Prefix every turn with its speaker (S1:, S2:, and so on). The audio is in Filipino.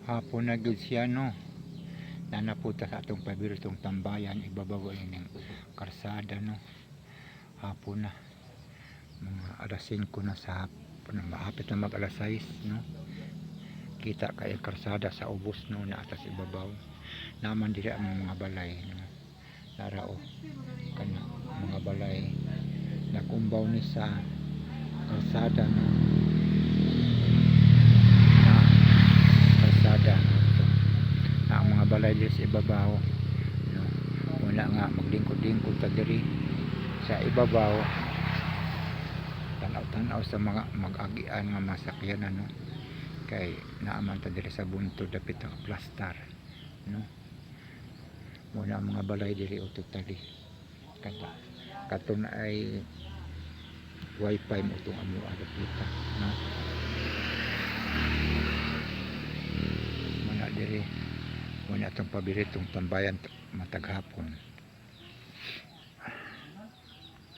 S1: Hapon na gud siya no. Nanaputa sa atong paboritong tambayan, ibabaw ng karsada no. Hapon na. Mga alas 5 na sa hapon, mahapit na mag alas 6 no. Kita kay karsada sa ubos no na atas ibabaw. Naman diri ang mga balay no. Narao kana mga balay nakumbaw ni sa kalsada no. Kalsada na ang mga balay diri sa ibabaw no. Wala nga maglingkod-lingkod ta diri sa ibabaw, tanaw-tanaw sa mga mag-agian nga masakyan no. Kay naaman ta diri sa buntod dapit ang plastar no. Muna mga balay diri totally katon ay wifi mo itong amo adapita no. Muna diri muna itong pabiritong tambayan mataghapon.